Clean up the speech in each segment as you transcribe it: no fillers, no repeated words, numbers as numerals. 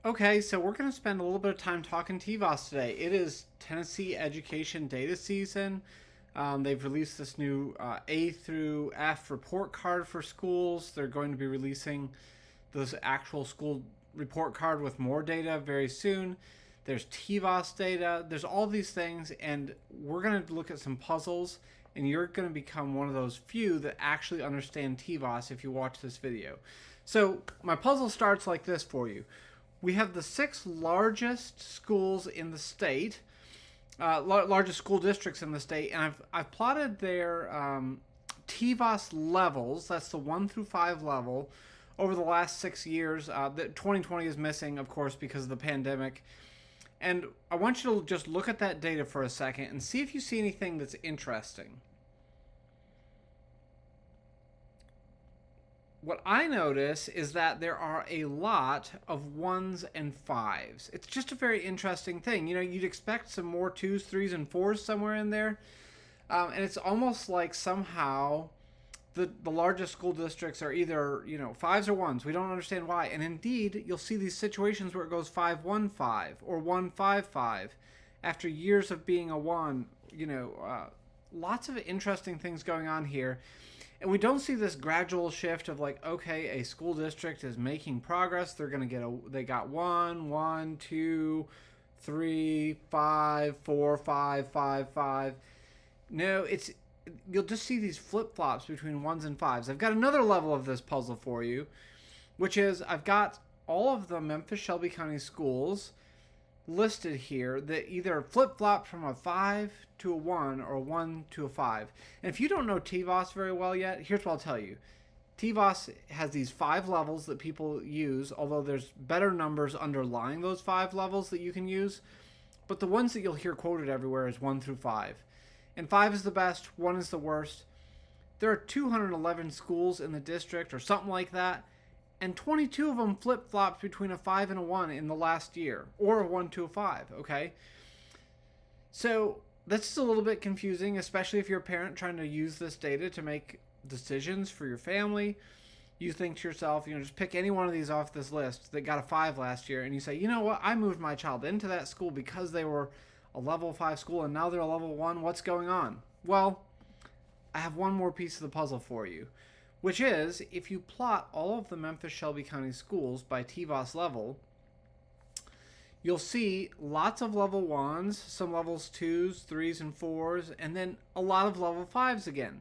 Okay, so we're going to spend a little bit of time talking TVAAS today. It is Tennessee Education Data Season. They've released this new A through F report card for schools. They're going to be releasing this actual school report card with more data very soon. There's TVAAS data. There's all these things, and we're going to look at some puzzles, and you're going to become one of those few that actually understand TVAAS if you watch this video. So my puzzle starts like this for you. We have the 6 largest schools in the state, largest school districts in the state, and I've plotted their TVAAS levels. That's the 1 through 5 level over the last 6 years. 2020 is missing, of course, because of the pandemic. And I want you to just look at that data for a second and see if you see anything that's interesting. What I notice is that there are a lot of 1s and 5s. It's just a very interesting thing. You know, you'd expect some more 2s, 3s, and 4s somewhere in there. And it's almost like somehow the largest school districts are either, 5s or 1s. We don't understand why. And indeed, you'll see these situations where it goes 5-1-5 or 1-5-5 after years of being a 1. Lots of interesting things going on here. And we don't see this gradual shift of like, okay, a school district is making progress. They're going to they got 1, 1, 2, 3, 5, 4, 5, 5, 5. No, you'll just see these flip-flops between 1s and 5s. I've got another level of this puzzle for you, which is I've got all of the Memphis-Shelby County schools listed here that either flip-flop from a 5 to a 1 or a 1 to a 5. And if you don't know TVAAS very well yet, here's what I'll tell you. TVAAS has these 5 levels that people use, although there's better numbers underlying those 5 levels that you can use. But the ones that you'll hear quoted everywhere is 1 through 5. And 5 is the best, 1 is the worst. There are 211 schools in the district or something like that. And 22 of them flip-flopped between a 5 and a 1 in the last year. Or a 1 to a 5, okay? So that's just a little bit confusing, especially if you're a parent trying to use this data to make decisions for your family. You think to yourself, just pick any one of these off this list that got a 5 last year. And you say, you know what? I moved my child into that school because they were a level 5 school and now they're a level 1. What's going on? Well, I have one more piece of the puzzle for you, which is if you plot all of the Memphis-Shelby County schools by TVAAS level, you'll see lots of level 1s, some levels 2s, 3s, and 4s, and then a lot of level 5s again.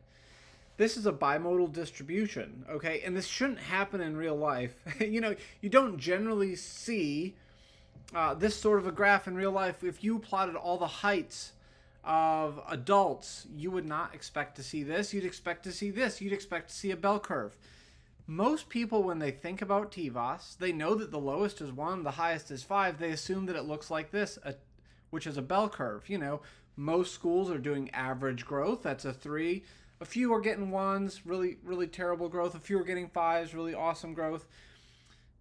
This is a bimodal distribution, okay? And this shouldn't happen in real life. You don't generally see this sort of a graph in real life. If you plotted all the heights of adults, you would not expect to see this. You'd expect to see this. You'd expect to see a bell curve. Most people, when they think about TVAAS, they know that the lowest is 1, the highest is 5. They assume that it looks like this, which is a bell curve. Most schools are doing average growth. That's a 3. A few are getting 1s, really, really terrible growth. A few are getting 5s, really awesome growth.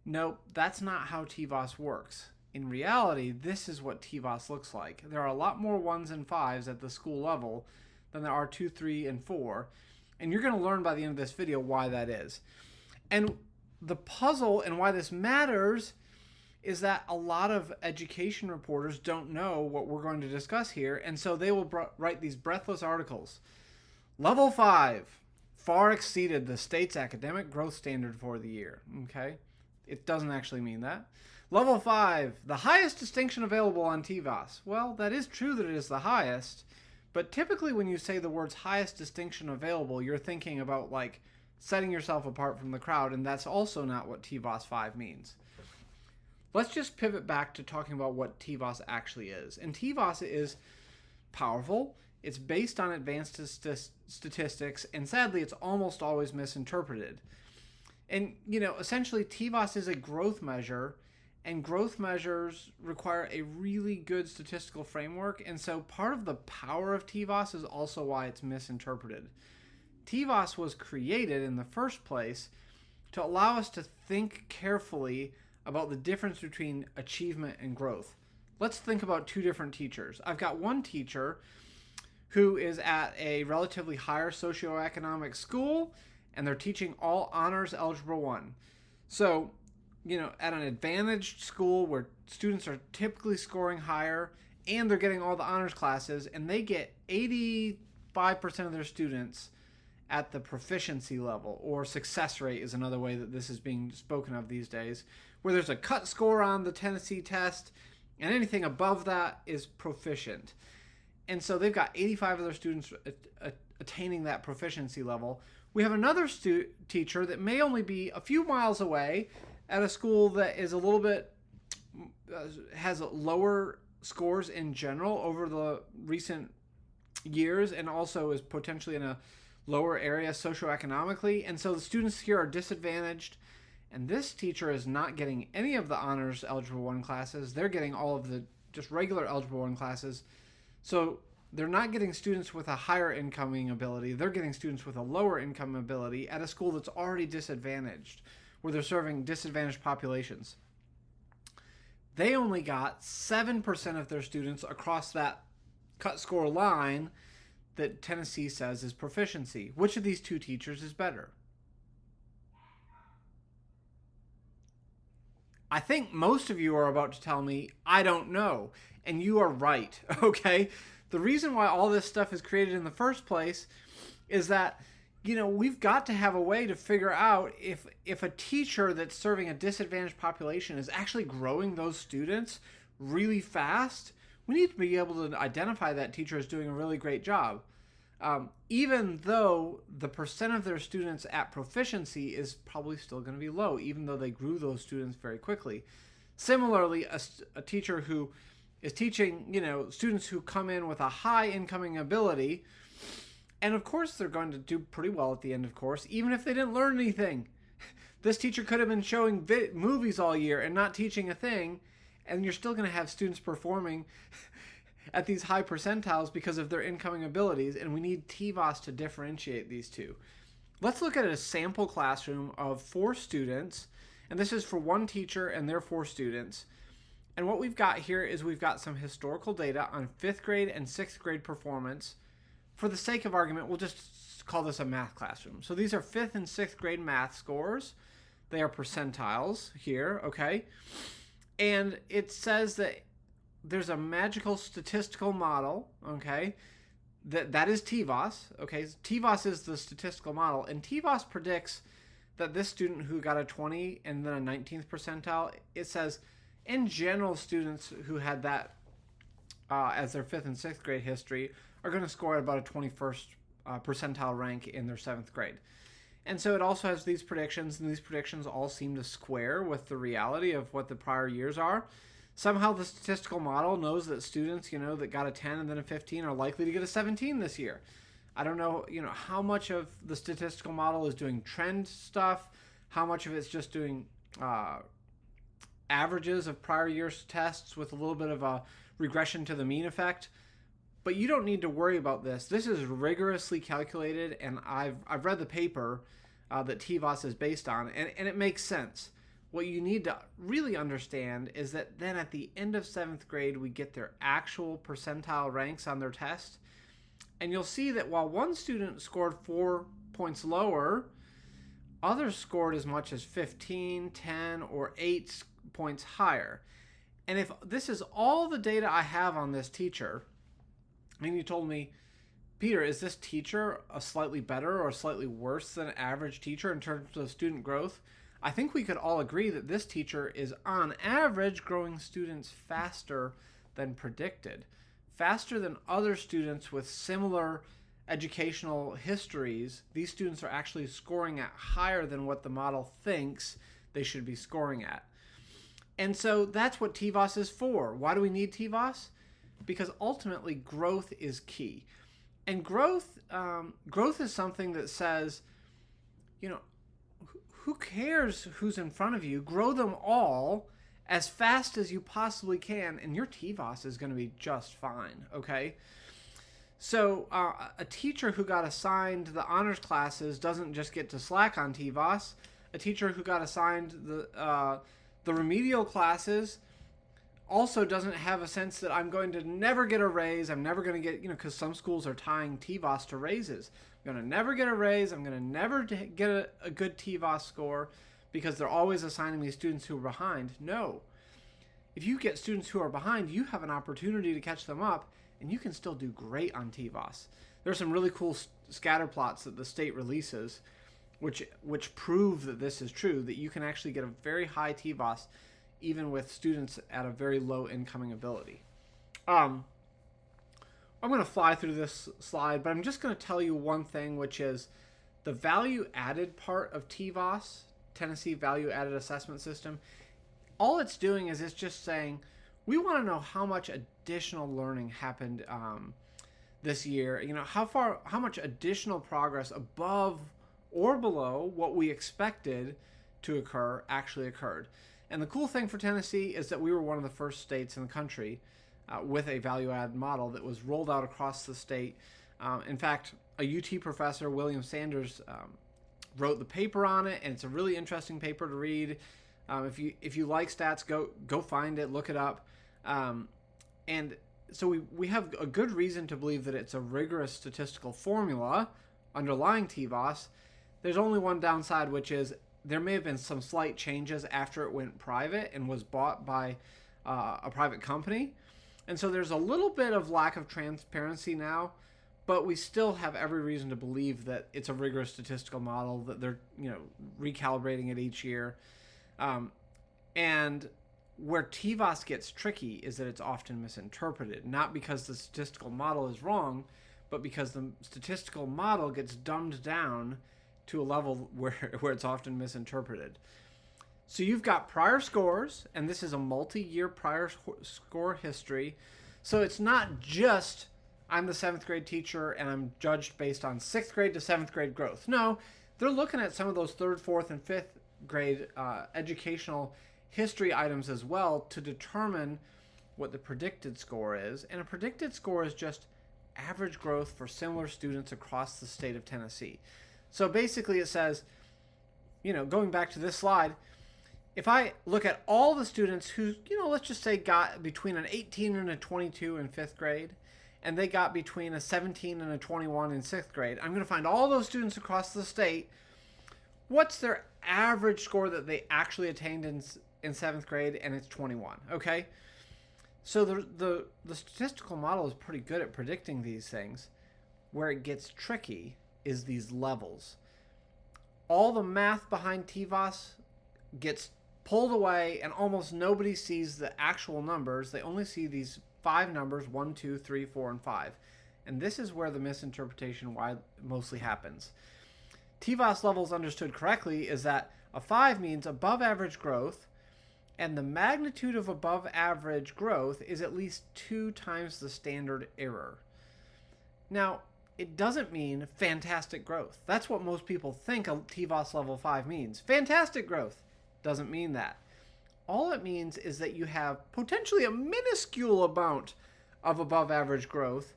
Nope, that's not how TVAAS works. In reality, this is what TVAAS looks like. There are a lot more 1s and 5s at the school level than there are 2, 3, and 4. And you're going to learn by the end of this video why that is. And the puzzle and why this matters is that a lot of education reporters don't know what we're going to discuss here. And so they will write these breathless articles. Level 5 far exceeded the state's academic growth standard for the year. Okay? It doesn't actually mean that. Level 5, the highest distinction available on TVAAS. Well, that is true that it is the highest, but typically when you say the words highest distinction available, you're thinking about like setting yourself apart from the crowd, and that's also not what TVAAS 5 means. Let's just pivot back to talking about what TVAAS actually is. And TVAAS is powerful. It's based on advanced statistics, and sadly, it's almost always misinterpreted. And, essentially, TVAAS is a growth measure, and growth measures require a really good statistical framework, and so part of the power of TVAAS is also why it's misinterpreted. TVAAS was created in the first place to allow us to think carefully about the difference between achievement and growth. Let's think about 2 different teachers. I've got one teacher who is at a relatively higher socioeconomic school, and they're teaching all honors Algebra 1. So at an advantaged school where students are typically scoring higher and they're getting all the honors classes, and they get 85% of their students at the proficiency level, or success rate is another way that this is being spoken of these days, where there's a cut score on the Tennessee test, and anything above that is proficient. And so they've got 85 of their students attaining that proficiency level. We have another teacher that may only be a few miles away at a school that is a little bit, has lower scores in general over the recent years, and also is potentially in a lower area socioeconomically. And so the students here are disadvantaged, and this teacher is not getting any of the honors Algebra 1 classes. They're getting all of the just regular Algebra 1 classes. So they're not getting students with a higher incoming ability. They're getting students with a lower income ability at a school that's already disadvantaged, where they're serving disadvantaged populations. They only got 7% of their students across that cut score line that Tennessee says is proficiency. Which of these two teachers is better? I think most of you are about to tell me, I don't know. And you are right, okay? The reason why all this stuff is created in the first place is that, we've got to have a way to figure out if a teacher that's serving a disadvantaged population is actually growing those students really fast. We need to be able to identify that teacher as doing a really great job. Even though the percent of their students at proficiency is probably still going to be low, even though they grew those students very quickly. Similarly, a teacher who is teaching, students who come in with a high incoming ability, and of course they're going to do pretty well at the end of course, even if they didn't learn anything. This teacher could have been showing movies all year and not teaching a thing, and you're still going to have students performing at these high percentiles because of their incoming abilities, and we need TVAAS to differentiate these two. Let's look at a sample classroom of 4 students, and this is for one teacher and their 4 students. And what we've got here is we've got some historical data on 5th grade and 6th grade performance. For the sake of argument, we'll just call this a math classroom. So these are 5th and 6th grade math scores. They are percentiles here, okay? And it says that there's a magical statistical model, okay? That is TVAAS, okay? TVAAS is the statistical model, and TVAAS predicts that this student who got a 20 and then a 19th percentile, it says in general students who had that as their 5th and 6th grade history are going to score at about a 21st percentile rank in their 7th grade. And so it also has these predictions, and these predictions all seem to square with the reality of what the prior years are. Somehow the statistical model knows that students, that got a 10 and then a 15 are likely to get a 17 this year. I don't know, how much of the statistical model is doing trend stuff, how much of it's just doing averages of prior year's tests with a little bit of a regression to the mean effect. But you don't need to worry about this. This is rigorously calculated, and I've read the paper that TVAAS is based on, and it makes sense. What you need to really understand is that then at the end of 7th grade, we get their actual percentile ranks on their test. And you'll see that while one student scored 4 points lower, others scored as much as 15, 10, or 8 points higher. And if this is all the data I have on this teacher, and you told me, Peter, is this teacher a slightly better or slightly worse than an average teacher in terms of student growth? I think we could all agree that this teacher is on average growing students faster than predicted, faster than other students with similar educational histories. These students are actually scoring at higher than what the model thinks they should be scoring at. And so that's what TVAAS is for. Why do we need TVAAS? Because ultimately growth is key. And growth is something that says, who cares who's in front of you? Grow them all as fast as you possibly can, and your TVAAS is going to be just fine, okay? So a teacher who got assigned the honors classes doesn't just get to slack on TVAAS. A teacher who got assigned the remedial classes also doesn't have a sense that I'm going to never get a raise. I'm never going to get, because some schools are tying TVAAS to raises. I'm going to never get a raise. I'm going to never get a good TVAAS score because they're always assigning me students who are behind. No. If you get students who are behind, you have an opportunity to catch them up, and you can still do great on TVAAS. There's some really cool scatter plots that the state releases, which prove that this is true, that you can actually get a very high TVAAS even with students at a very low incoming ability. I'm going to fly through this slide, but I'm just going to tell you one thing, which is the value added part of TVAAS, Tennessee Value Added Assessment System. All it's doing is it's just saying, we want to know how much additional learning happened this year. You know, how much additional progress above or below what we expected to occur actually occurred. And the cool thing for Tennessee is that we were one of the first states in the country with a value-added model that was rolled out across the state. In fact, a UT professor, William Sanders, wrote the paper on it, and it's a really interesting paper to read. If you like stats, go find it, look it up. And so we have a good reason to believe that it's a rigorous statistical formula underlying TVAAS. There's only one downside, which is there may have been some slight changes after it went private and was bought by a private company. And so there's a little bit of lack of transparency now, but we still have every reason to believe that it's a rigorous statistical model, that they're recalibrating it each year. And where TVAAS gets tricky is that it's often misinterpreted, not because the statistical model is wrong, but because the statistical model gets dumbed down to a level where it's often misinterpreted. So you've got prior scores, and this is a multi-year prior score history. So it's not just I'm the 7th grade teacher and I'm judged based on 6th grade to 7th grade growth. No, they're looking at some of those 3rd, 4th, and 5th grade educational history items as well to determine what the predicted score is. And a predicted score is just average growth for similar students across the state of Tennessee. So basically it says, going back to this slide, if I look at all the students who, let's just say got between an 18 and a 22 in 5th grade, and they got between a 17 and a 21 in 6th grade, I'm going to find all those students across the state. What's their average score that they actually attained in 7th grade? And it's 21. Okay, so the statistical model is pretty good at predicting these things. Where it gets tricky is these levels. All the math behind TVAAS gets pulled away, and almost nobody sees the actual numbers. They only see these 5 numbers: 1, 2, 3, 4, and 5. And this is where the misinterpretation mostly happens. TVAAS levels understood correctly is that a 5 means above average growth, and the magnitude of above average growth is at least 2 times the standard error. Now, it doesn't mean fantastic growth. That's what most people think a TVAAS level 5 means. Fantastic growth doesn't mean that. All it means is that you have potentially a minuscule amount of above average growth,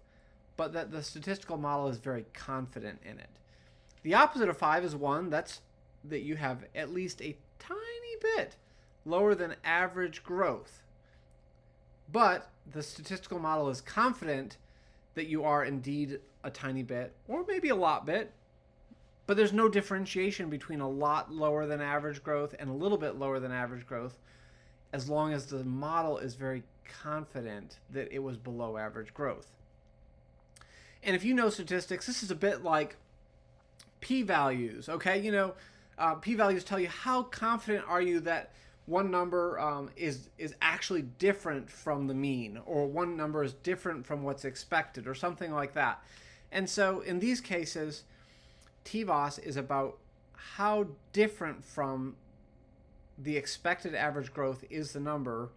but that the statistical model is very confident in it. The opposite of 5 is 1. That's that you have at least a tiny bit lower than average growth. But the statistical model is confident that you are indeed a tiny bit, or maybe a lot bit, but there's no differentiation between a lot lower than average growth and a little bit lower than average growth, as long as the model is very confident that it was below average growth. And if you know statistics, this is a bit like p-values, okay? P-values tell you how confident are you that one number is actually different from the mean, or one number is different from what's expected, or something like that. And so in these cases, TVAAS is about how different from the expected average growth is the number.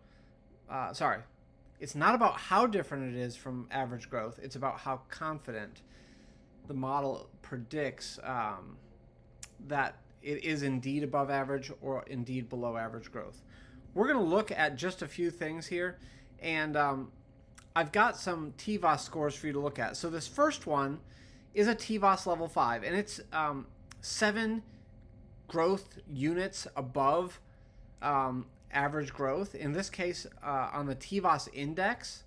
It's not about how different it is from average growth. It's about how confident the model predicts that it is indeed above average or indeed below average growth. We're going to look at just a few things here, and I've got some TVAAS scores for you to look at. So this first one is a TVAAS level 5, and it's 7 growth units above average growth. In this case, on the TVAAS index,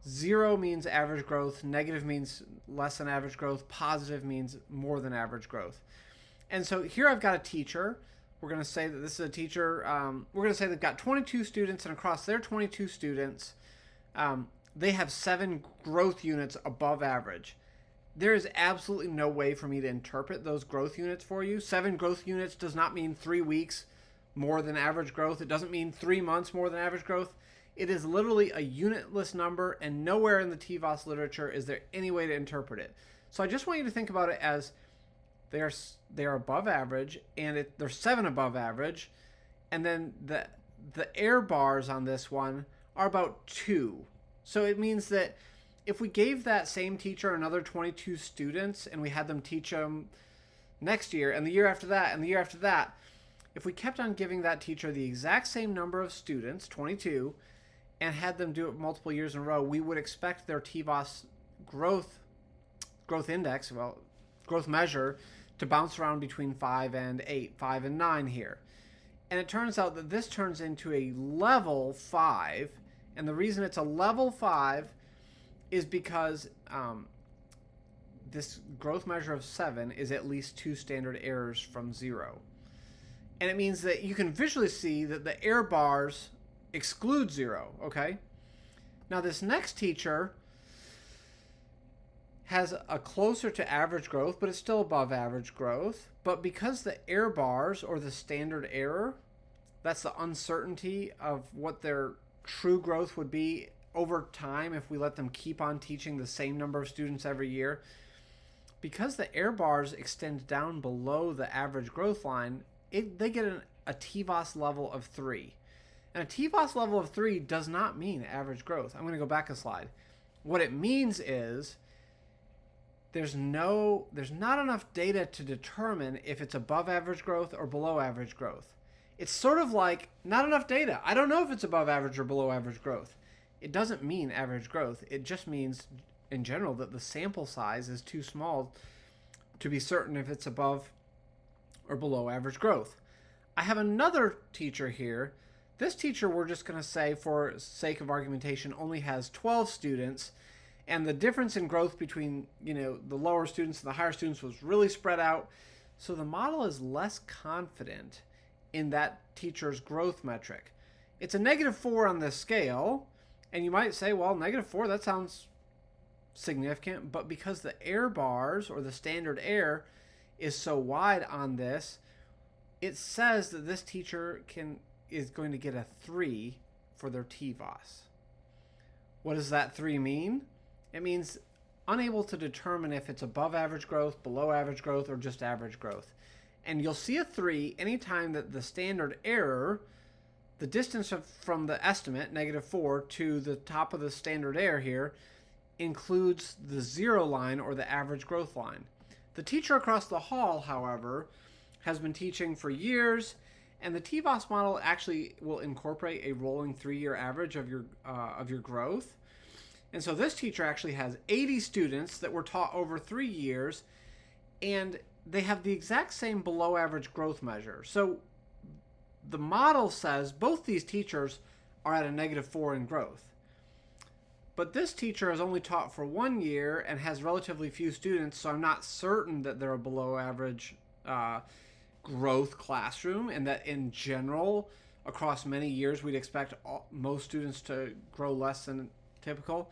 0 means average growth, negative means less than average growth, positive means more than average growth. And so here I've got a teacher We're going to say that this is a teacher. We're going to say they've got 22 students, and across their 22 students, they have 7 growth units above average. There is absolutely no way for me to interpret those growth units for you. 7 growth units does not mean 3 weeks more than average growth. It doesn't mean 3 months more than average growth. It is literally a unitless number, and nowhere in the TVAAS literature is there any way to interpret it. So I just want you to think about it as they are above average, and they're 7 above average, and then the error bars on this one are about 2. So it means that if we gave that same teacher another 22 students and we had them teach them next year and the year after that and the year after that, if we kept on giving that teacher the exact same number of students, 22, and had them do it multiple years in a row, we would expect their TVAAS growth index, growth measure, to bounce around between 5 and 8, 5 and 9 here. And it turns out that this turns into a level 5, and the reason it's a level 5 is because this growth measure of 7 is at least 2 standard errors from 0. And it means that you can visually see that the error bars exclude 0, okay? Now this next teacher has a closer to average growth, but it's still above average growth. But because the error bars, or the standard error, that's the uncertainty of what their true growth would be over time if we let them keep on teaching the same number of students every year. Because the error bars extend down below the average growth line, they get a TVAAS level of 3. And a TVAAS level of 3 does not mean average growth. I'm going to go back a slide. What it means is there's not enough data to determine if it's above average growth or below average growth. It's sort of like not enough data. I don't know if it's above average or below average growth. It doesn't mean average growth. It just means, in general, that the sample size is too small to be certain if it's above or below average growth. I have another teacher here. This teacher, we're just going to say, for sake of argumentation, only has 12 students, and the difference in growth between, the lower students and the higher students was really spread out. So the model is less confident in that teacher's growth metric. It's a -4 on this scale, and you might say, well, -4, that sounds significant, but because the error bars, or the standard error, is so wide on this, it says that this teacher is going to get a 3 for their TVAAS. What does that 3 mean? It means unable to determine if it's above average growth, below average growth, or just average growth. And you'll see a 3 anytime that the standard error, the distance from the estimate, -4, to the top of the standard error here, includes the 0 line, or the average growth line. The teacher across the hall, however, has been teaching for years, and the TVAAS model actually will incorporate a rolling 3-year average of your growth. And so this teacher actually has 80 students that were taught over 3 years, and they have the exact same below average growth measure. So the model says both these teachers are at a -4 in growth. But this teacher has only taught for 1 year and has relatively few students, so I'm not certain that they're a below average growth classroom, and that in general, across many years, we'd expect most students to grow less than typical.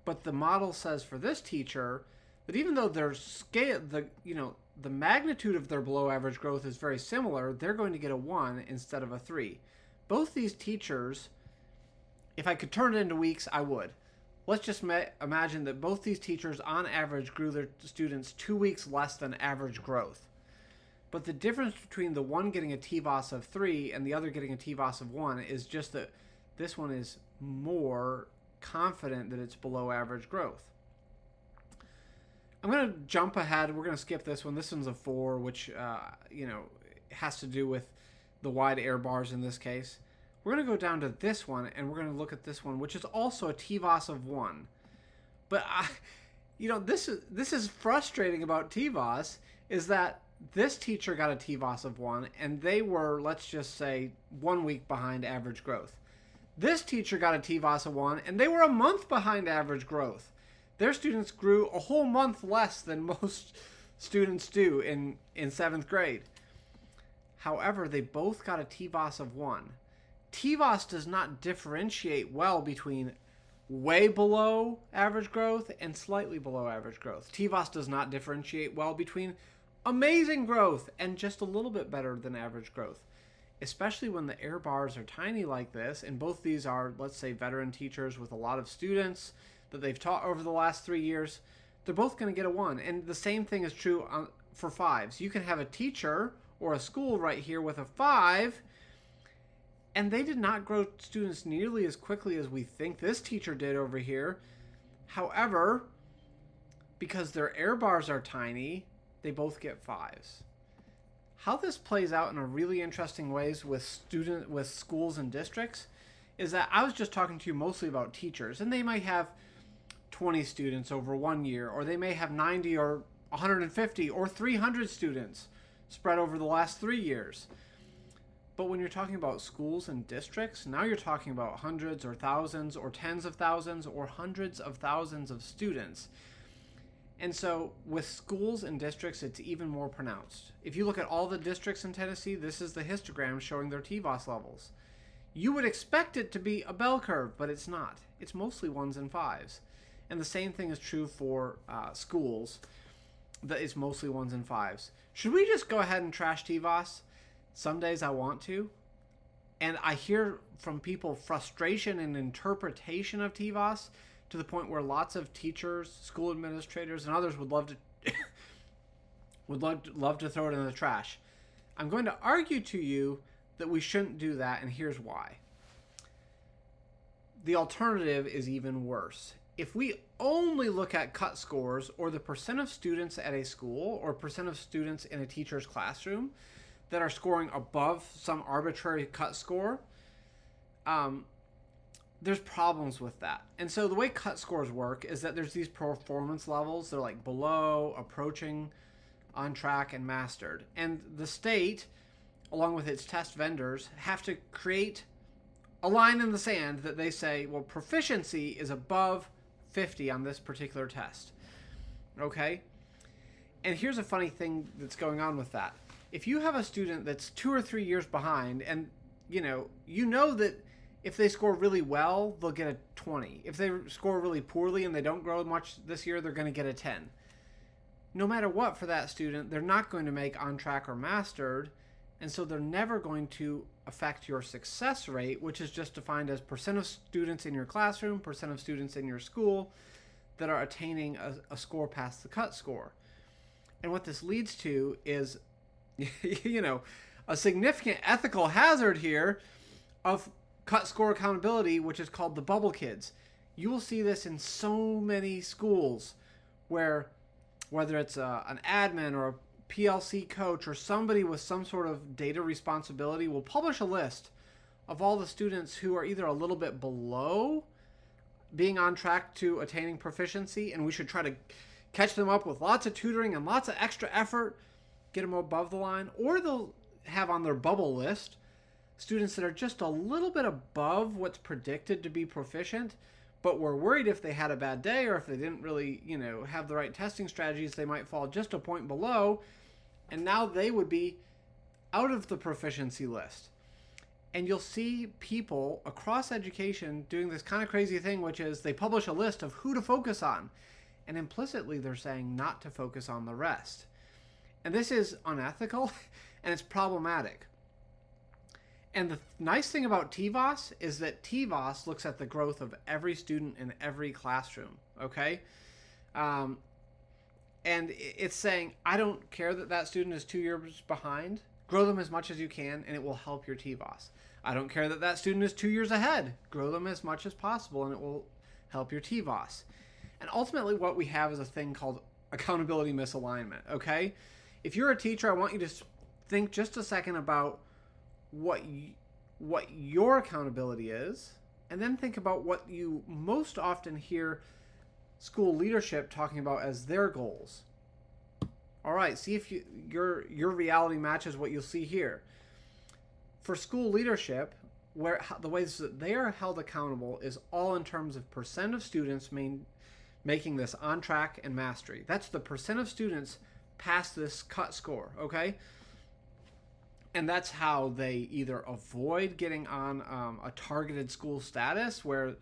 But the model says for this teacher that even though their scale, the magnitude of their below average growth is very similar, they're going to get a 1 instead of a 3. Both these teachers, if I could turn it into weeks, I would. Let's just imagine that both these teachers on average grew their students 2 weeks less than average growth. But the difference between the one getting a TVAAS of 3 and the other getting a TVAAS of 1 is just that this one is more confident that it's below average growth. I'm going to jump ahead. We're going to skip this one. This one's a 4, which has to do with the wide error bars in this case. We're going to go down to this one, and we're going to look at this one, which is also a TVAAS of 1. But this is frustrating about TVAAS, is that this teacher got a TVAAS of 1, and they were, let's just say, 1 week behind average growth. This teacher got a TVAAS of 1, and they were a month behind average growth. Their students grew a whole month less than most students do in 7th grade. However, they both got a TVAAS of 1. TVAAS does not differentiate well between way below average growth and slightly below average growth. TVAAS does not differentiate well between amazing growth and just a little bit better than average growth, especially when the error bars are tiny like this. And both these are, let's say, veteran teachers with a lot of students that they've taught over the last 3 years. They're both going to get a 1. And the same thing is true for 5s. You can have a teacher or a school right here with a 5, and they did not grow students nearly as quickly as we think this teacher did over here. However, because their error bars are tiny, they both get 5s. How this plays out in a really interesting ways with schools and districts is that I was just talking to you mostly about teachers, and they might have 20 students over 1 year, or they may have 90 or 150 or 300 students spread over the last 3 years. But when you're talking about schools and districts, now you're talking about hundreds or thousands or tens of thousands or hundreds of thousands of students. And so with schools and districts, it's even more pronounced. If you look at all the districts in Tennessee, this is the histogram showing their TVAAS levels. You would expect it to be a bell curve, but it's not. It's mostly 1s and 5s. And the same thing is true for schools. That is mostly 1s and 5s. Should we just go ahead and trash TVAAS? Some days I want to. And I hear from people frustration and interpretation of TVAAS to the point where lots of teachers, school administrators, and others would love to love to throw it in the trash. I'm going to argue to you that we shouldn't do that, and here's why. The alternative is even worse. If we only look at cut scores, or the percent of students at a school or percent of students in a teacher's classroom that are scoring above some arbitrary cut score, there's problems with that. And so the way cut scores work is that there's these performance levels. They're like below, approaching, on track, and mastered. And the state, along with its test vendors, have to create a line in the sand that they say, well, proficiency is above 50 on this particular test. Okay? And here's a funny thing that's going on with that. If you have a student that's 2 or 3 years behind, and you know that if they score really well, they'll get a 20. If they score really poorly and they don't grow much this year, they're going to get a 10. No matter what, for that student, they're not going to make on track or mastered, and so they're never going to affect your success rate, which is just defined as percent of students in your classroom, percent of students in your school that are attaining a score past the cut score. And what this leads to is, a significant ethical hazard here of cut score accountability, which is called the bubble kids. You will see this in so many schools where, whether it's an admin or a PLC coach or somebody with some sort of data responsibility, will publish a list of all the students who are either a little bit below being on track to attaining proficiency, and we should try to catch them up with lots of tutoring and lots of extra effort, get them above the line, or they'll have on their bubble list students that are just a little bit above what's predicted to be proficient, but we're worried if they had a bad day or if they didn't really, have the right testing strategies, they might fall just a point below, and now they would be out of the proficiency list. And you'll see people across education doing this kind of crazy thing, which is they publish a list of who to focus on, and implicitly they're saying not to focus on the rest. And this is unethical, and it's problematic. And the nice thing about TVAAS is that TVAAS looks at the growth of every student in every classroom, okay? And it's saying, I don't care that student is 2 years behind. Grow them as much as you can, and it will help your TVAAS. I don't care that student is 2 years ahead. Grow them as much as possible, and it will help your TVAAS. And ultimately, what we have is a thing called accountability misalignment, okay? If you're a teacher, I want you to think just a second about what your accountability is, and then think about what you most often hear school leadership talking about as their goals. All right, see if your reality matches what you'll see here. For school leadership, the ways that they are held accountable is all in terms of percent of students making this on track and mastery. That's the percent of students past this cut score, okay? And that's how they either avoid getting on a targeted school status where,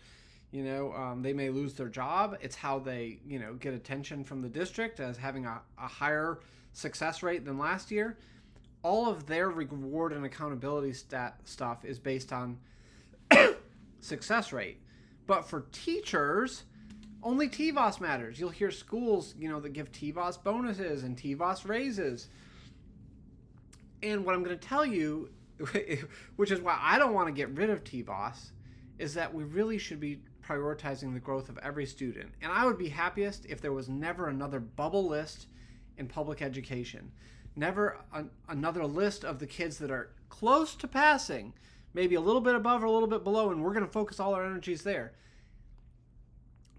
they may lose their job. It's how they, get attention from the district as having a higher success rate than last year. All of their reward and accountability stuff is based on success rate. But for teachers, only TVAAS matters. You'll hear schools, that give TVAAS bonuses and TVAAS raises. And what I'm going to tell you, which is why I don't want to get rid of TVAAS, is that we really should be prioritizing the growth of every student. And I would be happiest if there was never another bubble list in public education. Never another list of the kids that are close to passing, maybe a little bit above or a little bit below, and we're going to focus all our energies there.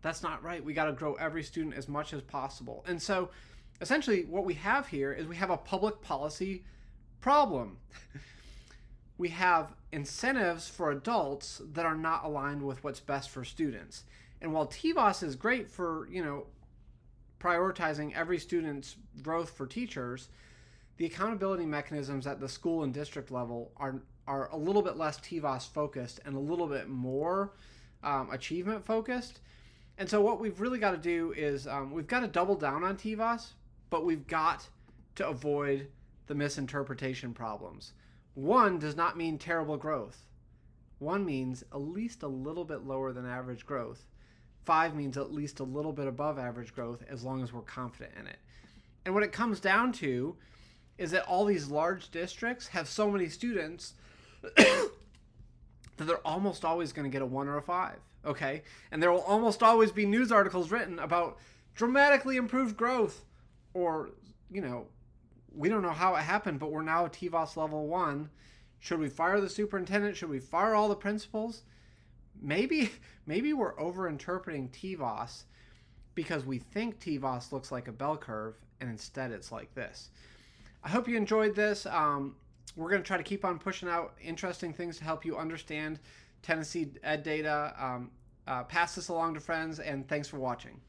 That's not right. We got to grow every student as much as possible. And so essentially what we have here is we have a public policy problem. We have incentives for adults that are not aligned with what's best for students. And while TVAAS is great for, prioritizing every student's growth for teachers, the accountability mechanisms at the school and district level are a little bit less TVAAS focused and a little bit more achievement focused. And so what we've really got to do is we've got to double down on TVAAS, but we've got to avoid the misinterpretation problems. 1 does not mean terrible growth. 1 means at least a little bit lower than average growth. 5 means at least a little bit above average growth as long as we're confident in it. And what it comes down to is that all these large districts have so many students that they're almost always going to get a 1 or a 5, okay? And there will almost always be news articles written about dramatically improved growth, or, we don't know how it happened, but we're now a TVAAS level 1. Should we fire the superintendent? Should we fire all the principals? Maybe we're overinterpreting TVAAS because we think TVAAS looks like a bell curve, and instead it's like this. I hope you enjoyed this. We're going to try to keep on pushing out interesting things to help you understand Tennessee ed data. Pass this along to friends, and thanks for watching.